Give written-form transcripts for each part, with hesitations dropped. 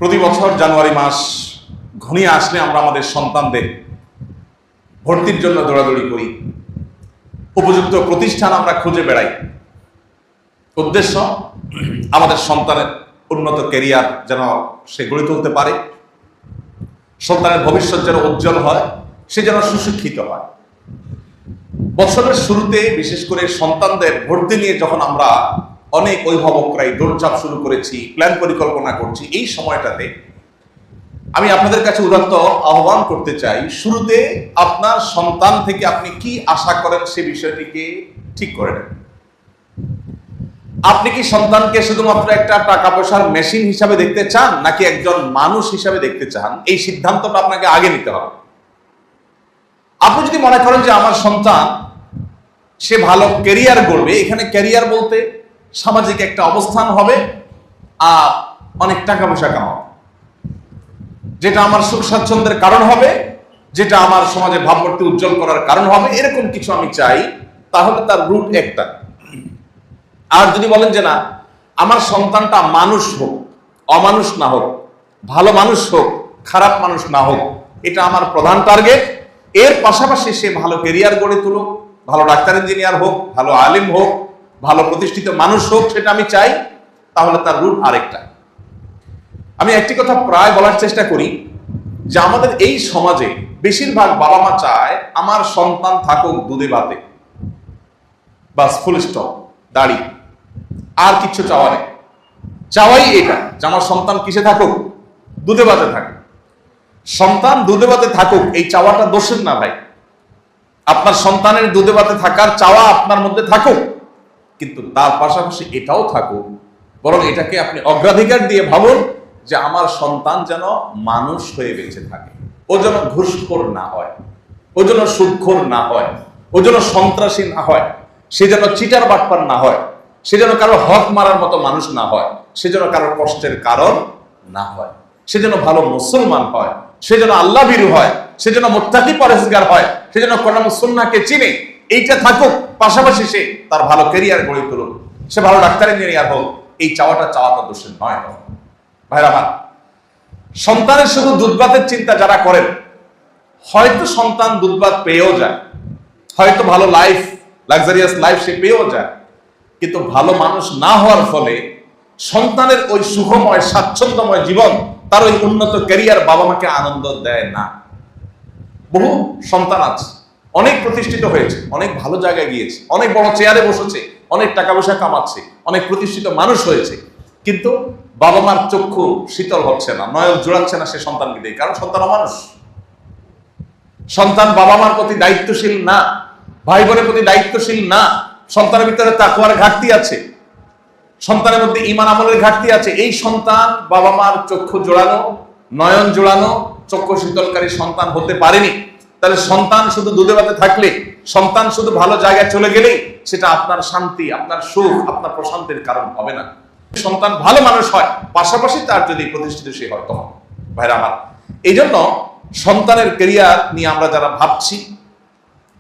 প্রতি বছর জানুয়ারি মাস ঘনিয়ে আসলে আমরা আমাদের সন্তানদের ভর্তির জন্য দৌড়াদৌড়ি করি, উপযুক্ত প্রতিষ্ঠান আমরা খুঁজে বেড়াই। উদ্দেশ্য আমাদের সন্তানের উন্নত ক্যারিয়ার যেন সে গড়ে তুলতে পারে, সন্তানের ভবিষ্যৎ যেন উজ্জ্বল হয়, সে যেন সুশিক্ষিত হয়। বছরের শুরুতে বিশেষ করে সন্তানদের ভর্তি নিয়ে যখন আমরা অনেক অভিভাবকরাই দৌড়চাপ শুরু করেছি, প্ল্যান পরিকল্পনা করছি, এই সময়টাতে আমি আপনাদের কাছে উদাত্ত আহ্বান করতে চাই, শুরুতে আপনার সন্তান থেকে আপনি কি আশা করেন সে বিষয়টিকে ঠিক করে নেন। আপনি কি সন্তানকে শুধুমাত্র একটা টাকা পয়সার মেশিন হিসাবে দেখতে চান, নাকি একজন মানুষ হিসাবে দেখতে চান? এই সিদ্ধান্তটা আপনাকে আগে নিতে হবে। আপনি যদি মনে করেন যে আমার সন্তান সে ভালো ক্যারিয়ার গড়বে, এখানে ক্যারিয়ার বলতে সামাজিক একটা অবস্থান হবে আর অনেক টাকা পয়সা কামাবে, যেটা আমার সুখ স্বাচ্ছন্দ্যের কারণ হবে, যেটা আমার সমাজে ভাবমূর্তি উজ্জ্বল করার কারণ হবে, এরকম কিছু আমি চাই, তাহলে তার রুট একটা। আর যদি বলেন যে না, আমার সন্তানটা মানুষ হোক, অমানুষ না হোক, ভালো মানুষ হোক, খারাপ মানুষ না হোক, এটা আমার প্রধান টার্গেট। এর পাশাপাশি সে ভালো ক্যারিয়ার গড়ে তুলুক, ভালো ডাক্তার ইঞ্জিনিয়ার হোক, ভালো আলিম হোক, ভালো প্রতিষ্ঠিত মানুষ হোক, সেটা আমি চাই, তাহলে তার রুট আরেকটা। আমি একটি কথা প্রায় বলার চেষ্টা করি যে আমাদের এই সমাজে বেশিরভাগ বাবা মা চায় আমার সন্তান থাকুক দুধে ভাতে, বাস, ফুল স্টপ, দাড়ি, আর কিছু চাওয়া নেই। চাওয়াই এটা যে আমার সন্তান কিসে থাকুক, দুধে ভাতে থাকুক। সন্তান দুধে ভাতে থাকুক, এই চাওয়াটা দোষের না ভাই। আপনার সন্তানের দুধে ভাতে থাকার চাওয়া আপনার মধ্যে থাকুক, কিন্তু তার পাশাপাশি এটাও থাকুক, বরং এটাকে আপনি অগ্রাধিকার দিয়ে ভাবুন যে আমার সন্তান যেন মানুষ হয়ে বেঁচে থাকে, ও যেন ঘুষখোর না হয়, ও যেন সুদখোর না হয়, ও যেন সন্ত্রাসী না হয়, সে যেন চিটার বাটপার না হয়, সে যেন কারো হক মারার মতো মানুষ না হয়, সে যেন কারোর কষ্টের কারণ না হয়, সে যেন ভালো মুসলমান হয়, সে যেন আল্লাহ ভীরু হয়, সে যেন মুত্তাকি পরহেজগার হয়, সে যেন কোরআন সুন্নাহকে চিনে। এইটা থাকুক, পাশাপাশি সে তার ভালো ক্যারিয়ার গড়ে তুলুক, সে ভালো ডাক্তার ইঞ্জিনিয়ার হোক। এই চাওয়াটা দোষের নয়। ভাইরা আমার, সন্তানের শুধু দুধভাতের চিন্তা যারা করেন, হয়তো সন্তান দুধভাত পেয়েও যায়, হয়তো ভালো লাইফ, লাক্সারিয়াস লাইফ সে পেয়েও যায়, কিন্তু ভালো মানুষ না হওয়ার ফলে সন্তানের ওই সুখময় স্বাচ্ছন্দ্যময় জীবন, তার ওই উন্নত ক্যারিয়ার বাবা মাকে আনন্দ দেয় না। বহু সন্তান আছে, অনেক প্রতিষ্ঠিত হয়েছে, অনেক ভালো জায়গায় গিয়েছে, অনেক বড় চেয়ারে বসেছে, অনেক টাকা পয়সা কামাচ্ছে, অনেক প্রতিষ্ঠিত মানুষ হয়েছে, কিন্তু বাবা মার চক্ষু শীতল হচ্ছে না, নয়ন জোড়াচ্ছে না সে সন্তানকে দিয়ে। কারণ সন্তান অমানুষ, সন্তান বাবা মার প্রতি দায়িত্বশীল না, ভাই বোনের প্রতি দায়িত্বশীল না, সন্তানের ভিতরে তাকওয়ার ঘাটতি আছে, সন্তানের মধ্যে ঈমান আমলের ঘাটতি আছে। এই সন্তান বাবা মার চক্ষু জোড়ানো, নয়ন জোড়ানো, চক্ষু শীতলকারী সন্তান হতে পারেনি। তাহলে সন্তান শুধু দুধে ভাতে থাকলে, সন্তান শুধু ভালো জায়গায় চলে গেলেই সেটা আপনার শান্তি, আপনার সুখ, আপনার প্রশান্তির কারণ হবে না। সন্তান ভালো মানুষ হয়, পাশাপাশি তার যদি প্রতিষ্ঠিত সে হয় তখন। ভাইরা আমার, এই জন্য সন্তানের ক্যারিয়ার নিয়ে আমরা যারা ভাবছি,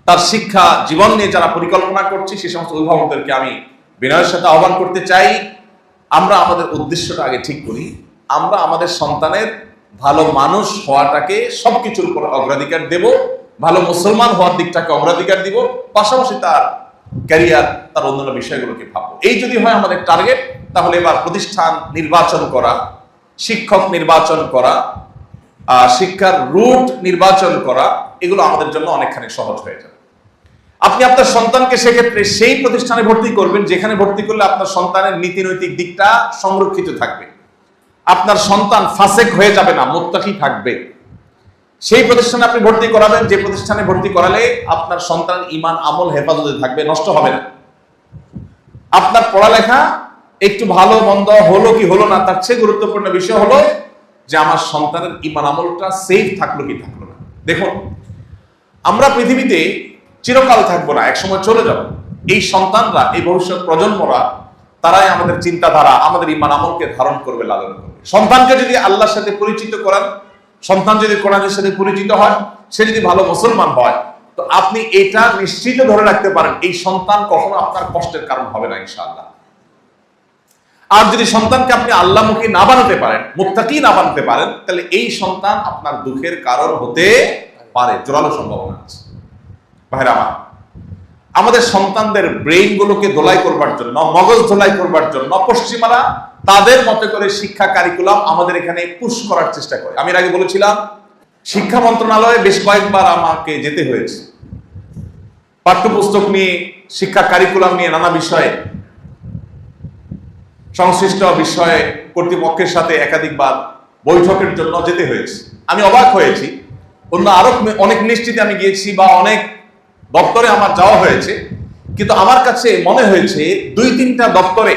তার শিক্ষা জীবন নিয়ে যারা পরিকল্পনা করছি, সে সমস্ত অভিভাবকদেরকে আমি বিনয়ের সাথে আহ্বান করতে চাই, আমরা আমাদের উদ্দেশ্যটা আগে ঠিক করি। আমরা আমাদের সন্তানের ভালো মানুষ হওয়াটাকে সবকিছুর উপর অগ্রাধিকার দেব, ভালো মুসলমান হওয়ার দিকটাকে অগ্রাধিকার দিব, পাশাপাশি তার ক্যারিয়ার, তার অন্যান্য বিষয়গুলোকে ভাববো। এই যদি হয় আমাদের টার্গেট, তাহলে এবার প্রতিষ্ঠান নির্বাচন করা, শিক্ষক নির্বাচন করা, শিক্ষার রুট নির্বাচন করা, এগুলো আমাদের জন্য অনেকখানি সহজ হয়ে যাবে। আপনি আপনার সন্তানকে সেক্ষেত্রে সেই প্রতিষ্ঠানে ভর্তি করবেন যেখানে ভর্তি করলে আপনার সন্তানের নীতি নৈতিক দিকটা সংরক্ষিত থাকবে, আপনার সন্তান ফাসেক হয়ে যাবে না, মুত্তাকি থাকবে। সেই প্রতিষ্ঠানে আপনি ভর্তি করাবেন যে প্রতিষ্ঠানে ভর্তি করালে আপনার সন্তান ঈমান আমল হেফাজতে থাকবে, নষ্ট হবে না। আপনার পড়ালেখা একটু ভালো মন্দ হলো কি হলো না, তার চেয়ে গুরুত্বপূর্ণ বিষয় হলো যে আমার সন্তানের ঈমান আমলটা সেফ থাকলো কি থাকলো না। দেখুন, আমরা পৃথিবীতে চিরকাল থাকবো না, একসময় চলে যাব। এই সন্তানরা, এই ভবিষ্যৎ প্রজন্মরা, তারাই আমাদের চিন্তাধারা, আমাদের ঈমান আমলকে ধারণ করবে, লালন করবে। সন্তানকে যদি আল্লাহর সাথে পরিচিত করান, সন্তান যদি কোরআনের সাথে পরিচিত হয়, সে যদি ভালো মুসলমান হয়, তো আপনি এটা নিশ্চিত ধরে রাখতে পারেন এই সন্তান কখনো আপনার কষ্টের কারণ হবে না ইনশাআল্লাহ। আর যদি সন্তানকে আপনি আল্লাহমুখী না বানাতে পারেন, মুত্তাকি না বানাতে পারেন, তাহলে এই সন্তান আপনার দুঃখের কারণ হতে পারে, জোরালো সম্ভাবনা আছে। ভাইরা আমার, আমাদের সন্তানদের ব্রেইন গুলোকে ধোলাই করবার জন্য, মগজ ধোলাই করবার জন্য পশ্চিমারা তাদের মতো করে শিক্ষা কারিকুলাম আমাদের এখানে পুশ করার চেষ্টা করে। আমি এর আগে বলেছিলাম, শিক্ষা মন্ত্রণালয়ে বেশ কয়েকবার আমাকে যেতে হয়েছে পাঠ্যপুস্তক নিয়ে, শিক্ষা কারিকুলাম নিয়ে নানা বিষয়ে, সংশ্লিষ্ট বিষয়ে কর্তৃপক্ষের সাথে একাধিকবার বৈঠকের জন্য যেতে হয়েছে। আমি অবাক হয়েছি, অন্য আরো অনেক মিনিস্ট্রিতে আমি গিয়েছি বা অনেক দপ্তরে আমার যাওয়া হয়েছে, কিন্তু আমার কাছে মনে হয়েছে 2-3টা দপ্তরে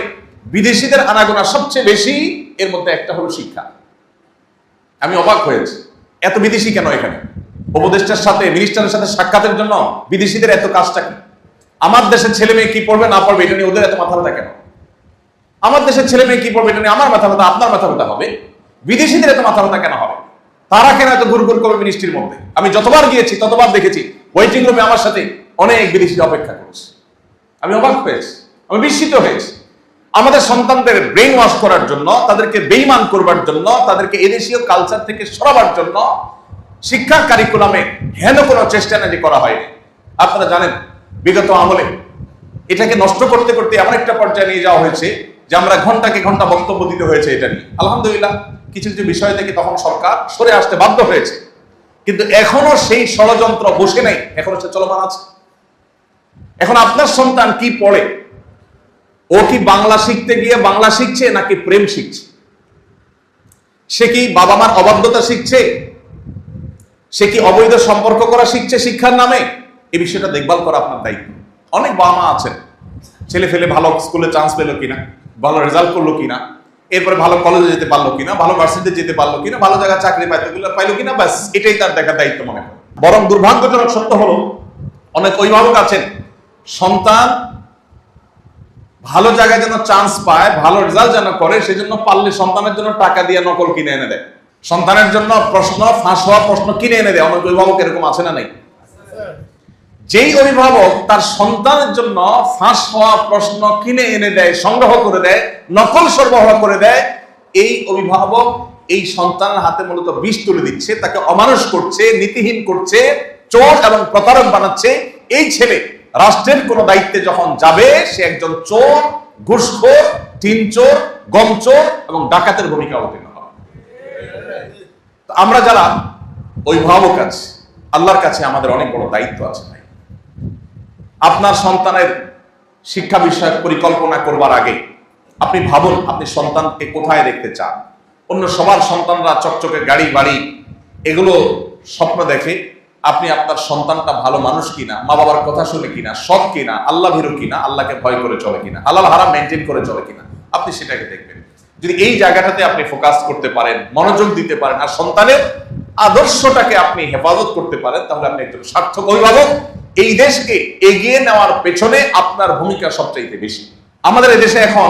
বিদেশিদের আনাগোনা সবচেয়ে বেশি, এর মধ্যে একটা হলো শিক্ষা। আমি অবাক হয়েছি, এত বিদেশি কেন এখানে? উপদেষ্টার সাথে, মিনিস্টারের সাথে সাক্ষাতের জন্য বিদেশিদের এত কাজটা কি? আমার দেশের ছেলে মেয়ে কি পড়বে না পড়বে এটা নিয়ে ওদের এত মাথা ব্যথা কেন? আমার দেশের ছেলে মেয়ে কি পড়বে এটা নিয়ে আমার মাথা ব্যথা, আপনার মাথা ব্যথা হবে, বিদেশিদের এত মাথা ব্যথা কেন হবে? তারা কেন এত ঘুরঘুর করবে মিনিস্ট্রির মধ্যে? আমি যতবার গিয়েছি ততবার দেখেছি ওয়েটিং রুমে আমার সাথে অনেক বিদেশি অপেক্ষা করছে। আমি অবাক হয়েছি, আমি বিস্মিত হয়েছি। আমাদের সন্তানদের ব্রেইন ওয়াশ করার জন্য, তাদেরকে বেঈমান করবার জন্য, তাদেরকে এদেশীয় কালচার থেকে সরাবার জন্য শিক্ষা কারিকুলামে হেন কোনো চেষ্টা নাকি করা হয়নি। আপনারা জানেন, বিগত আমলে এটাকে নষ্ট করতে করতে এমন একটা পর্যায়ে নিয়ে যাওয়া হয়েছে যে আমরা ঘন্টাকে ঘন্টা বক্তব্য দিতে হয়েছে এটা নিয়ে। আলহামদুলিল্লাহ, কিছু কিছু বিষয় থেকে তখন সরকার সরে আসতে বাধ্য হয়েছে, কিন্তু এখনো সেই ষড়যন্ত্র বসে নাই, এখনো সে চলমান আছে। এখন আপনার সন্তান কি পড়ে? ও কি বাংলা শিখতে গিয়ে বাংলা শিখছে নাকি প্রেম শিখছে? সে কি বাবা মার অবাধ্যতা শিখছে? সে কি অবৈধ সম্পর্ক করা শিখছে শিক্ষার নামে? এই বিষয়টা দেখভাল করা আপনার দায়িত্ব। অনেক বাবা মা আছেন, ছেলে ফেলে ভালো স্কুলে চান্স পেলো কিনা, ভালো রেজাল্ট করলো কিনা, এরপরে ভালো কলেজে যেতে পারলো কিনা, ভালো ভার্সিটিতে যেতে পারলো কিনা, ভালো জায়গায় চাকরি পাইলো কিনা, ব্যাস এটাই তার দেখার দায়িত্ব মনে হয়। বরং দুর্ভাগ্যজনক সত্য হলো, অনেক অভিভাবক আছেন, সন্তান ভালো জায়গায় যেন চান্স পায়, ভালো রেজাল্ট যেন করে, সেজন্য পারলে সন্তানের জন্য টাকা দিয়ে নকল কিনে এনে দেয়, সন্তানের জন্য প্রশ্ন, ফাঁস হওয়া প্রশ্ন কিনে এনে দেয়। অনেক অভিভাবক এরকম আছে না নাই? যেই অভিভাবক তার সন্তানের জন্য ফাঁস হওয়া প্রশ্ন কিনে এনে দেয়, সংগ্রহ করে দেয়, নকল সরবরাহ করে দেয়, এই অভিভাবক এই সন্তানের হাতে মূলত বিষ তুলে দিচ্ছে, তাকে অমানুষ করছে, নীতিহীন করছে, চোর এবং প্রতারক বানাচ্ছে। এই ছেলে রাষ্ট্রের কোন দায়িত্বে যখন যাবে, সে একজন চোর, ঘুষখোর, টিন চোর, গম চোর এবং ডাকাতের ভূমিকা অবতীর্ণ হবে। আমরা যারা অভিভাবক আছি, আল্লাহর কাছে আমাদের অনেক বড় দায়িত্ব আছে। আপনার সন্তানের শিক্ষা বিষয়ক পরিকল্পনা করবার আগে আপনি ভাবুন, আপনি সন্তানকে কোথায় দেখতে চান। অন্য সবার সন্তানরা চকচকে গাড়ি বাড়ি এগুলো স্বপ্ন দেখে, আপনি আপনার সন্তানটা ভালো মানুষ কিনা, মা বাবার কথা শুনে কিনা, সৎ কিনা, আল্লাহ ভীরু কিনা, আল্লাহকে ভয় করে চলে কিনা, হালাল হারাম মেনটেন করে চলে কিনা, আপনি সেটাকে দেখবেন। যদি এই জায়গাটাতে আপনি ফোকাস করতে পারেন, মনোযোগ দিতে পারেন, আর সন্তানের আদর্শটাকে আপনি হেফাজত করতে পারেন, তাহলে আপনি একজন সার্থক অভিভাবক। এই দেশকে এগিয়ে নেওয়ার পেছনে আপনার ভূমিকা সবচাইতে বেশি। আমাদের এই দেশে এখন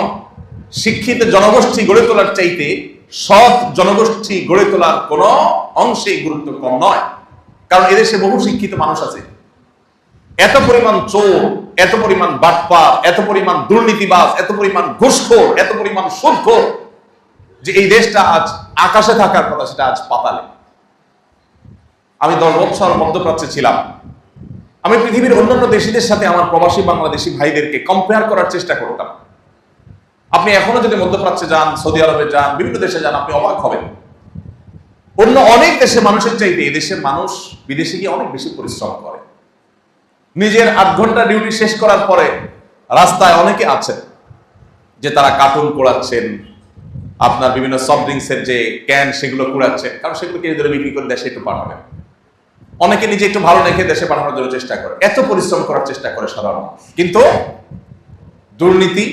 শিক্ষিত জনগোষ্ঠী গড়ে তোলার চাইতে সৎ জনগোষ্ঠী গড়ে তোলার কোন অংশেই গুরুত্ব কম নয়। কারণ এদেশে বহু শিক্ষিত মানুষ আছে, এত পরিমাণ চোর, এত পরিমাণ বাটপার, এত পরিমাণ দুর্নীতিবাজ, এত পরিমাণ ঘুষখোর, এত পরিমাণ সুদখোর, যে এই দেশটা আজ আকাশে থাকার কথা সেটা আজ পাতালে। আমি 10 বছর মধ্যপ্রাচ্যে ছিলাম। আমি পৃথিবীর অন্যান্য দেশীদের সাথে আমার প্রবাসী বাংলাদেশি ভাইদেরকে কম্পেয়ার করার চেষ্টা করতাম। আপনি এখনো যদি মধ্যপ্রাচ্যে যান, সৌদি আরবে যান, বিভিন্ন দেশে যান, আপনি অবাক হবেন। অন্য অনেক দেশে মানুষের চাইতে এদেশের মানুষ বিদেশে গিয়ে অনেক বেশি পরিশ্রম করে। নিজের 8 ঘন্টা ডিউটি শেষ করার পরে রাস্তায় অনেকে আছেন যে তারা কার্টুন কুড়াচ্ছেন, আপনার বিভিন্ন সফট ড্রিঙ্কসের যে ক্যান সেগুলো কুড়াচ্ছেন, কারণ সেগুলো কিনে ধরে বিক্রি করে দেশে একটু পাঠাবেন। অনেকে নিজে একটু ভালো রেখে দেশে পাঠানোর জন্য চেষ্টা করে, এত পরিশ্রম করার চেষ্টা করে সাধারণ মানুষ। কিন্তু দুর্নীতি,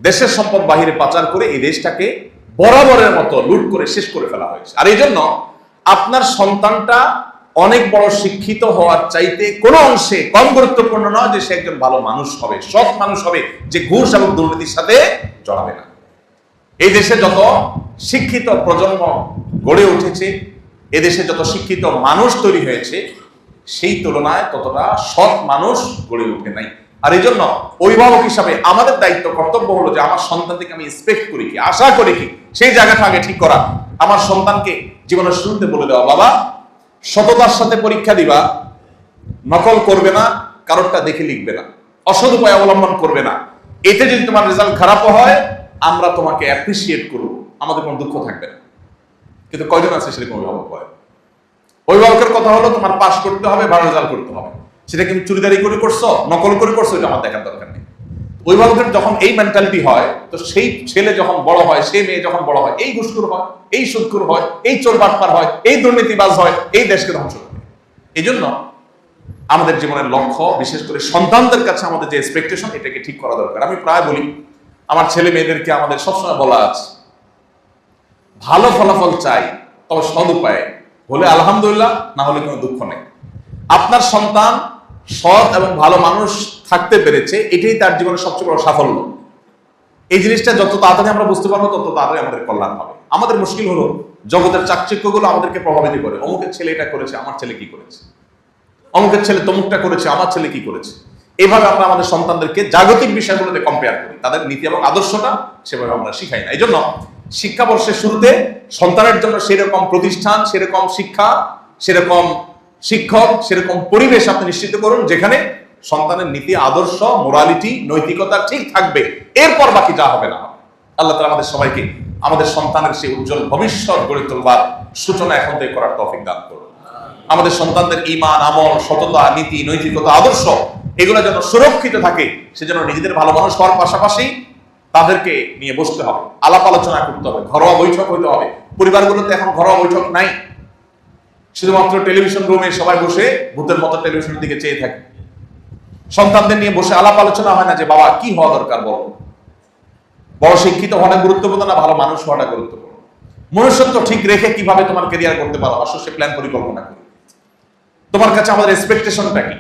দেশের সম্পদ বাহিরে পাচার করে এই দেশটাকে বরাবরের মতো লুট করে শেষ করে ফেলা হয়েছে। আর এই জন্য আপনার সন্তানটা অনেক বড় শিক্ষিত হওয়ার চাইতে কোনো অংশে কম গুরুত্বপূর্ণ নয় যে সে একজন ভালো মানুষ হবে, সৎ মানুষ হবে, যে ঘুষ এবং দুর্নীতির সাথে জড়াবে না। এই দেশে যত শিক্ষিত প্রজন্ম গড়ে উঠেছে, এদেশে যত শিক্ষিত মানুষ তৈরি হয়েছে, সেই তুলনায় ততটা সৎ মানুষ গড়ে উঠে নাই। আর এই জন্য অভিভাবক হিসাবে আমাদের দায়িত্ব কর্তব্য হলো যে আমার সন্তান থেকে আমি এক্সপেক্ট করি কি, আশা করি কি, সেই জায়গাটা আগে ঠিক করা। আমার সন্তানকে জীবনের শুরুতে বলে দেওয়া, বাবা সততার সাথে পরীক্ষা দিবা, নকল করবে না, কারোরটা দেখে লিখবে না, অসৎ উপায় অবলম্বন করবে না। এতে যদি তোমার রেজাল্ট খারাপও হয় আমরা তোমাকে অ্যাপ্রিসিয়েট করব, আমাদের কোনো দুঃখ থাকবে না। কিন্তু কয়জন আছে সেরকম অভিভাবক হয়? অভিভাবকের কথা হলো তোমার পাস করতে হবে, ভালো রেজাল্ট করতে হবে। সেটা কিন্তু চুরিদারি করে করছো, নকল করে করছো, এটা আমার দেখার দরকার নেই। অভিভাবকের যখন এই মেন্টালিটি হয়, তো সেই ছেলে যখন বড় হয়, সেই মেয়ে যখন বড় হয়, এই ঘুষখোর হয়, এই সুদখোর হয়, এই চোর বাটপার হয়, এই দুর্নীতিবাজ হয়, এই দেশকে ধ্বংস করে। এই জন্য আমাদের জীবনের লক্ষ্য, বিশেষ করে সন্তানদের কাছে আমাদের যে এক্সপেকটেশন, এটাকে ঠিক করা দরকার। আমি প্রায় বলি, আমার ছেলে মেয়েদেরকে আমাদের সবসময় বলা আছে, ভালো ফলাফল চাই, তবে সদ উপায়ে হলে আলহামদুলিল্লাহ, না হলে কোনো দুঃখ নেই। আপনার সন্তান সৎ এবং ভালো মানুষ থাকতে পেরেছে, এটাই তার জীবনের সবচেয়ে বড় সাফল্য। এই জিনিসটা যত তাড়াতাড়ি আমরা বুঝতে পারবো, তত তাড়াতাড়ি আমাদের কল্যাণ হবে। আমাদের মুশকিল হলো জগতের চাকচিক্যগুলো আমাদেরকে প্রভাবিত করে। অমুকের ছেলে এটা করেছে, আমার ছেলে কি করেছে, অমুকের ছেলে তমুকটা করেছে, আমার ছেলে কি করেছে। এইভাবে আমরা আমাদের সন্তানদেরকে জাগতিক বিষয়গুলোতে কম্পেয়ার করি, তাদের নীতি এবং আদর্শটা সেভাবে আমরা শিখাই না। এই জন্য শিক্ষাবর্ষের শুরুতে সন্তানের জন্য সেরকম প্রতিষ্ঠান, সেরকম শিক্ষা, সেরকম শিক্ষক, সেরকম পরিবেশ আপনি নিশ্চিত করুন যেখানে সন্তানের নীতি, আদর্শ, মোরালিটি, নৈতিকতা ঠিক থাকবে। এরপর বাকি যা হবে না হবে। আল্লাহ তাআলা আমাদের সবাইকে আমাদের সন্তানের সেই উজ্জ্বল ভবিষ্যৎ গড়ে তোলবার সূচনা এখন থেকে করার তৌফিক দান করুন। আমাদের সন্তানদের ঈমান, আমল, সততা, নীতি, নৈতিকতা, আদর্শ এগুলো যেন সুরক্ষিত থাকে, সেজন্য নিজেদের ভালো মানুষ হওয়ার পাশাপাশি তাদেরকে নিয়ে বসতে হবে, আলাপ আলোচনা করতে হবে, ঘরোয়া বৈঠক হইতে হবে। পরিবারগুলোতে এখন ঘরোয়া বৈঠক নাই, শুধুমাত্র টেলিভিশন রুমে সবাই বসে ভূতের মতো টেলিভিশনের দিকে চেয়ে থাকে। সন্তানদের নিয়ে বসে আলাপ আলোচনা হয় না যে বাবা কি হওয়া দরকার, বড় শিক্ষিত হওয়াটা গুরুত্বপূর্ণ না ভালো মানুষ হওয়াটা গুরুত্বপূর্ণ। মনুষ্যত্ব ঠিক রেখে কিভাবে তোমার ক্যারিয়ার করতে পারো, আসলে সে প্ল্যান পরিকল্পনা করি। তোমার কাছে আমাদের এক্সপেকটেশনটা কি?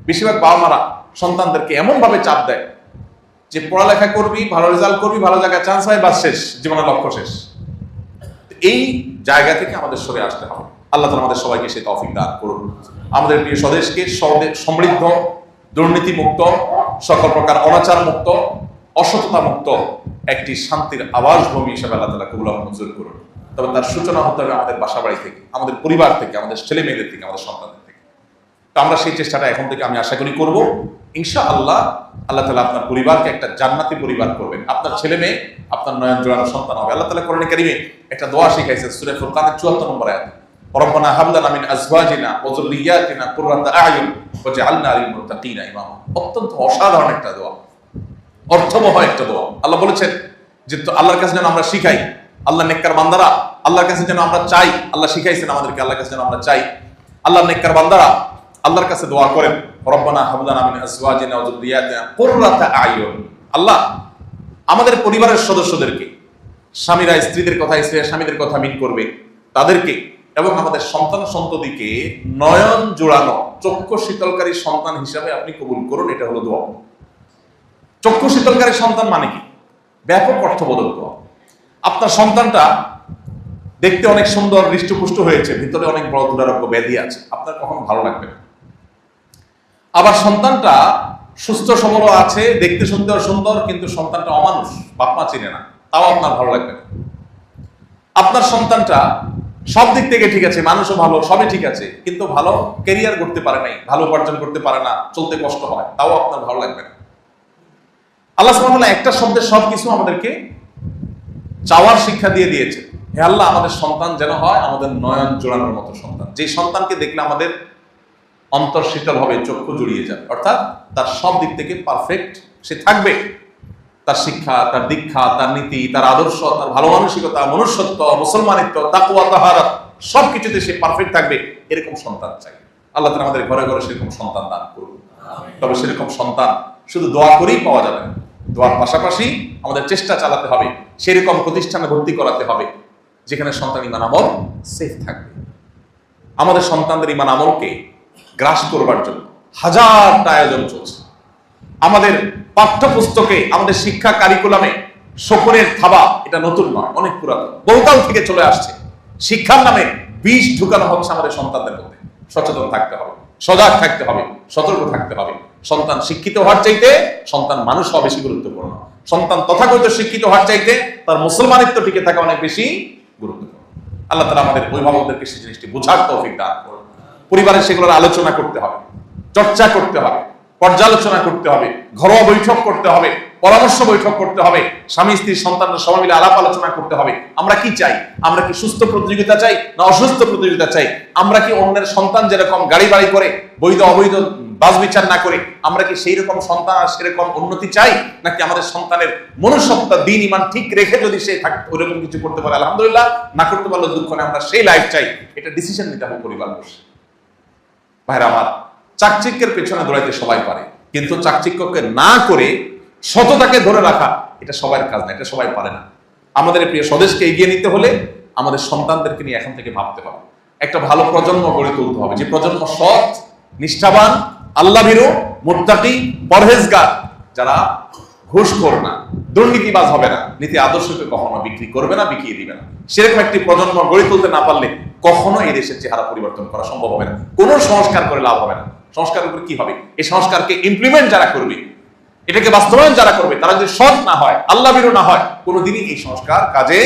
বেশিরভাগ বাবা মারা সন্তানদেরকে এমন ভাবে চাপ দেয় যে পড়ালেখা করবি, ভালো রেজাল্ট করবি, ভালো জায়গায় চান্স হয়, বাস শেষ, জীবনের লক্ষ্য শেষ। এই জায়গা থেকে আমাদের সরে আসতে হবে। আল্লাহ তাআলা আমাদের সবাইকে সেই তৌফিক দান করুন। আমাদের প্রিয় স্বদেশকে সমৃদ্ধ, দুর্নীতি মুক্ত, সকল প্রকার অনাচার মুক্ত, অসততা মুক্ত একটি শান্তির আবাসভূমি হিসেবে আল্লাহ তাআলা কবুল মঞ্জুর করুন। তবে তার সূচনা হতে হবে আমাদের বাসা বাড়ি থেকে, আমাদের পরিবার থেকে, আমাদের ছেলে মেয়েদের থেকে, আমাদের সন্তানদের থেকে। তো আমরা সেই চেষ্টাটা এখন থেকে আমি আশা করি করবো ইনশাআল্লাহ। আল্লাহ তাআলা আপনার পরিবারকে একটা জান্নাতি পরিবার করবেন। আপনার ছেলে মেয়ে আপনার নয়ন জোড়ানো সন্তান হবে। আল্লাহ তাআলা কোরআনে কারীমে একটা দোয়া শিখাইছেন সূরা ফুরকানের 74 নম্বর আয়াতে, রব্বানা হাব লানা মিন আজওয়াজিনা ওয়া যুররিয়াতিনা কুররাতা আ'য়ুন ওয়াজআলনা লিল মুত্তাকিনা ইমামা। অত্যন্ত অসাধারণ একটা দোয়া, অর্থবহ একটা দোয়া। আল্লাহ বলেছেন যে আল্লাহর কাছে যেন আমরা শিখাই, আল্লাহ নেককার বান্দারা আল্লাহর কাছে যেন আমরা চাই, আল্লাহ শিখাইছেন আমাদেরকে আল্লাহর কাছে যেন আমরা চাই। আল্লাহ নেককার বান্দারা আল্লাহর কাছে দোয়া করেন, রব্বানা হাব লানা মিন আজওয়াজিনা ওয়া যুররিয়াতিনা কুররাতা আ'য়ুন। আল্লাহ আমাদের পরিবারের সদস্যদেরকে, স্বামীরা স্ত্রীদের কথা, স্ত্রীরা স্বামীদের কথা মিল করবে, তাদেরকে এবং আমাদের সন্তান সন্ততিকে নয়ন জোড়ানো, চক্ষু শীতলকারী সন্তান হিসাবে আপনি কবুল করুন। এটা হলো দোয়া। চক্ষু শীতলকারী সন্তান মানে কি? ব্যাপক অর্থবোধক দোয়া। আপনার সন্তানটা দেখতে অনেক সুন্দর, হৃষ্টপুষ্ট হয়েছে, ভিতরে অনেক বড় দুরারোগ্য ব্যাধি আছে, আপনার কখনো ভালো লাগবে না। আবার সন্তানটা সুস্থ সবল আছে, দেখতে শুনতেও সুন্দর, কিন্তু সন্তানটা অমানুষ, বাপ মা চিনে না, তাও আপনার ভালো লাগবে না। আপনার সন্তানটা সব দিক থেকে ঠিক আছে, মানুষও ভালো, সবই ঠিক আছে, কিন্তু ভালো ক্যারিয়ার করতে পারে নাই, ভালো উপার্জন করতে পারে না, চলতে কষ্ট হয়, তাও আপনার ভালো লাগবে না। আল্লাহ সুবহানাহু ওয়া তাআলা একটা শব্দের সবকিছু আমাদেরকে চাওয়ার শিক্ষা দিয়ে দিয়েছে। হে আল্লাহ, আমাদের সন্তান যেন হয় আমাদের নয়ন জোড়ানোর মতো সন্তান, যে সন্তানকে দেখলে আমাদের অন্তর শীতল হবে, চক্ষু জুড়িয়ে যাবে, অর্থাৎ তার সব দিক থেকে পারফেক্ট সে থাকবে। তার শিক্ষা, তার দীক্ষা, তার নীতি, তার আদর্শ, তার ভালো মানসিকতা, মনুষ্যত্ব, মুসলমানিত্ব, তাকওয়া, তাহারাত সবকিছুতে সে পারফেক্ট থাকবে, এরকম সন্তান চাই। আল্লাহ তাআলা আমাদের ঘরে ঘরে সেরকম সন্তান দান করুন। তবে সেরকম সন্তান শুধু দোয়া করেই পাওয়া যাবে না, দোয়ার পাশাপাশি আমাদের চেষ্টা চালাতে হবে, সেরকম প্রতিষ্ঠানে ভর্তি করাতে হবে যেখানে সন্তান ঈমান আমল সেফ থাকবে। আমাদের সন্তানদের ঈমান আমলকে গ্রাস করবার জন্য হাজারটা আয়োজন চলছে। আমাদের পাঠ্যপুস্তকে, আমাদের শিক্ষা কারিকুলামে শকুনের থাবা এটা নতুন নয়, অনেক পুরাতন, বহুকাল থেকে চলে আসছে। শিক্ষার নামে বিষ ঢুকানো হচ্ছে আমাদের সন্তানদের মধ্যে। সচেতন থাকতে হবে, সজাগ থাকতে হবে, সতর্ক থাকতে হবে। সন্তান শিক্ষিত হওয়ার চাইতে সন্তান মানুষ হওয়া বেশি গুরুত্বপূর্ণ। সন্তান তথাকথিত শিক্ষিত হওয়ার চাইতে তার মুসলমানিত্ব টিকে থাকা অনেক বেশি গুরুত্বপূর্ণ। আল্লাহ তাআলা আমাদের অভিভাবকদেরকে সেই জিনিসটি বোঝার তৌফিক দান করুন। পরিবারে সেগুলোর আলোচনা করতে হবে, চর্চা করতে হবে, পর্যালোচনা করতে হবে, ঘরোয়া বৈঠক করতে হবে, পরামর্শ বৈঠক করতে হবে, স্বামী স্ত্রী সন্তানরা সবাই মিলে আলাপ আলোচনা করতে হবে। আমরা কি চাই? আমরা কি সুস্থ প্রতিযোগিতা চাই না অসুস্থ প্রতিযোগিতা চাই? আমরা কি অন্যের সন্তান যেরকম গাড়ি বাড়ি করে বৈধ অবৈধ বাস বিচার না করে আমরা কি সেই রকম সন্তান আর সেরকম উন্নতি চাই, নাকি আমাদের সন্তানের মনুষ্যত্ব দিন ইমান ঠিক রেখে যদি সে ওরকম কিছু করতে পারে আলহামদুলিল্লাহ, না করতে পারলে দুঃখ নেই, আমরা সেই লাইফ চাই। এটা ডিসিশন নিতে হবে পরিবার বসে। ভাইরা আমার, চাকচিক্যের পেছনে দৌড়াইতে সবাই পারে, কিন্তু চাকচিক্যকে না করে সততাকে ধরে রাখা এটা সবার কাজ না, এটা সবাই পারে না। আমাদের প্রিয় স্বদেশকে এগিয়ে নিতে হলে আমাদের সন্তানদেরকে নিয়ে এখন থেকে ভাবতে হবে, একটা ভালো প্রজন্ম গড়ে তুলতে হবে, যে প্রজন্ম সৎ, নিষ্ঠাবান, আল্লাহভীরু, মুত্তাকি, পরহেজগার, যারা ঘুষখোর না, দুর্নীতিবাজ হবে না, নীতি আদর্শকে কখনো বিক্রি করবে না, বিকিয়ে দিবে না। সেরকম একটি প্রজন্ম গড়ে তুলতে না পারলে কখনো এই দেশের চেহারা পরিবর্তন করা সম্ভব হবে না। কোনো সংস্কার করে লাভ হবে না। সংস্কারের উপর কি হবে? এই সংস্কারকে ইমপ্লিমেন্ট যারা করবে, এটাকে বাস্তবায়ন যারা করবে, তারা যদি সৎ না হয়, আল্লাহভীরু না হয়, কোনোদিনই এই সংস্কার কাজে